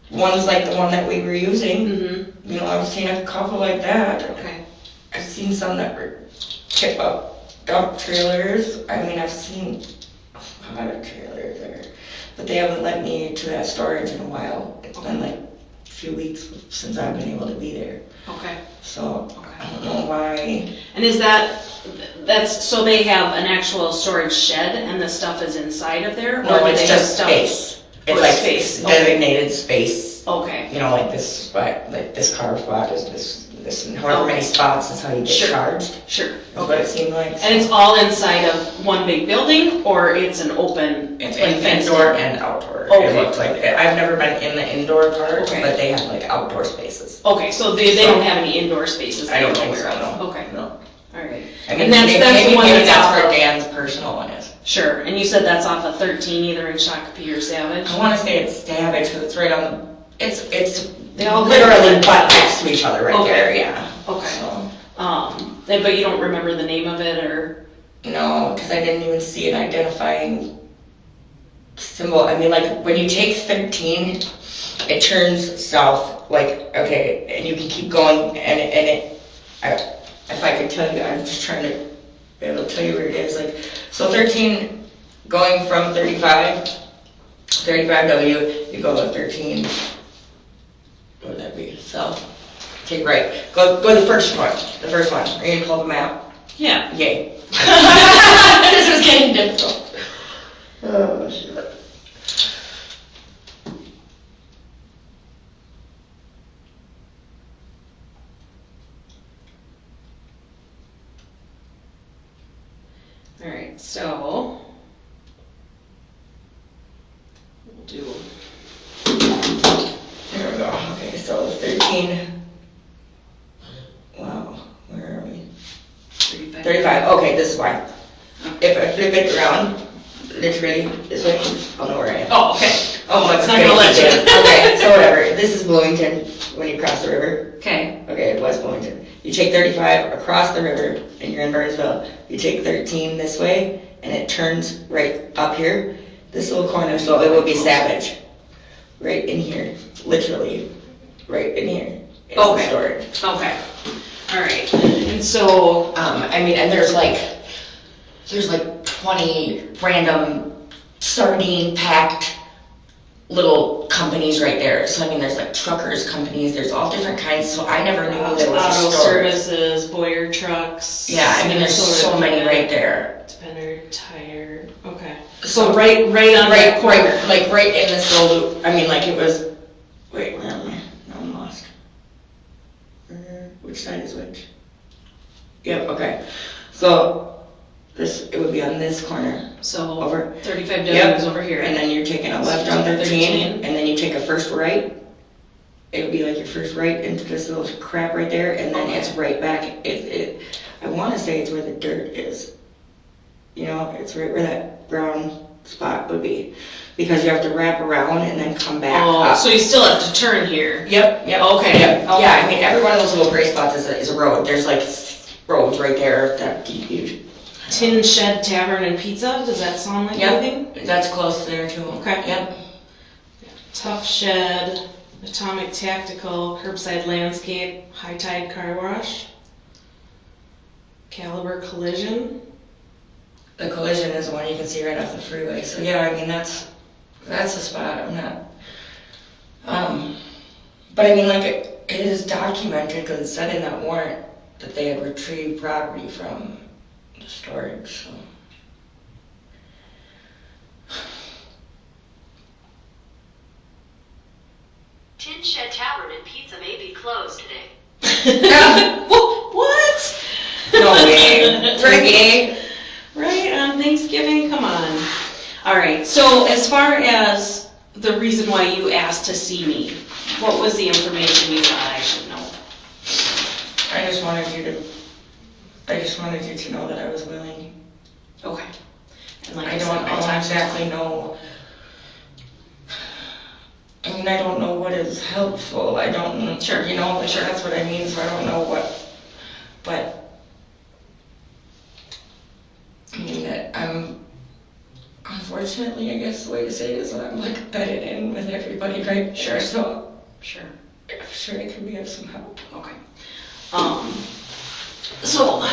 one's like the one that we were using. Mm-hmm. I've seen a couple like that. Okay. I've seen some that were dump trailers. I mean, I've seen a lot of trailers there, but they haven't let me to that storage in a while. It's been like a few weeks since I've been able to be there. Okay. So I don't know why. And is that's so they have an actual storage shed and the stuff is inside of there? No, or it's they just have space. It's Oh, like space. designated space. Okay. Like this spot, like this car spot is this, and however many spots is how you get charged. Sure. That's what it seemed like. And it's all inside of one big building, or it's an open, It's like fenced indoor in? and outdoor. Okay. It looks like I've never been in the indoor part, Okay. but they have like outdoor spaces. Okay, so they don't have any indoor spaces I that don't you're think so. aware of? No. Okay. No. All right. I mean, And that's maybe the one that's that's off where of, Dan's personal one is. sure, and you said that's off of 13, either in Shakopee or Savage? I want to say it's Savage because it's right on the. It's They all literally butt next to each other right Okay. there. Yeah. Okay. So, But you don't remember the name of it, or? no, because I didn't even see an identifying symbol. I mean, like when you take 13, it turns south. Like, okay, and you can keep going, if I could tell you, I'm just trying to be able to tell you where it is. Like, so 13, going from 35W, you go to 13. What would that be? South. Take right. Go the first one. The first one. Are you gonna pull the map? Yeah. Yay. This is getting difficult. Oh shit. All right, so we'll do. There we go. Okay, so 13. Wow, where are we? 35. Okay, this is why. If I flip it around, literally this way, I'll know where I am. Oh, okay. Oh, It's not gonna let you. Okay, so whatever. This is Bloomington when you cross the river. Okay. Okay, West Bloomington. You take 35 across the river and you're in Burnsville. You take 13 this way and it turns right up here, this little corner, so it will be Savage. Right in here, literally, right in here. Is the Okay. storage. Okay. All right. And so, I mean, and there's like 20 random sardine packed little companies right there. So I mean, there's like truckers companies, there's all different kinds, so I never knew there was a auto storage. services, Boyer trucks. Yeah, I mean, there's so many right there. Spinner, tire. Okay. So right on that corner. Right in this little loop. I mean, like it was. Wait, where am I? No, I'm lost. Which side is which? Yep. Okay. So it would be on this corner. So Over. 35W is over here. And then you're taking a left on 13, and then you take a first right. It would be like your first right into this little crap right there, and then it's right back. I want to say it's where the dirt is. It's right where that brown spot would be, because you have to wrap around and then come back up. So you still have to turn here. Yep. Okay. Yep. Okay. Yeah, I mean, every one of those little gray spots is a road. There's like roads right there that huge. Tin Shed Tavern and Pizza, does that sound like anything? That's close there too. Okay. Yep. Tough Shed. Atomic Tactical Curbside Landscape High Tide Car Wash. Caliber Collision. The Collision is the one you can see right off the freeway. So yeah, I mean that's the spot. I'm not. But I mean, like it is documented because it said in that warrant that they had retrieved property from the storage. So. Tin Shed Tavern and Pizza may be closed today. What? No way. Ricky. Right on Thanksgiving? Come on. All right. So as far as the reason why you asked to see me, what was the information you thought I should know? I just wanted you to know that I was willing. Okay. And like I don't exactly know. I mean, I don't know what is helpful. I don't, Sure. You know, sure. That's what I mean. So I don't know what, but I mean that I'm. Unfortunately, I guess the way to say it is that I'm like bedded in with everybody right Sure. there. So Sure. I'm sure it could be of some help. Okay. So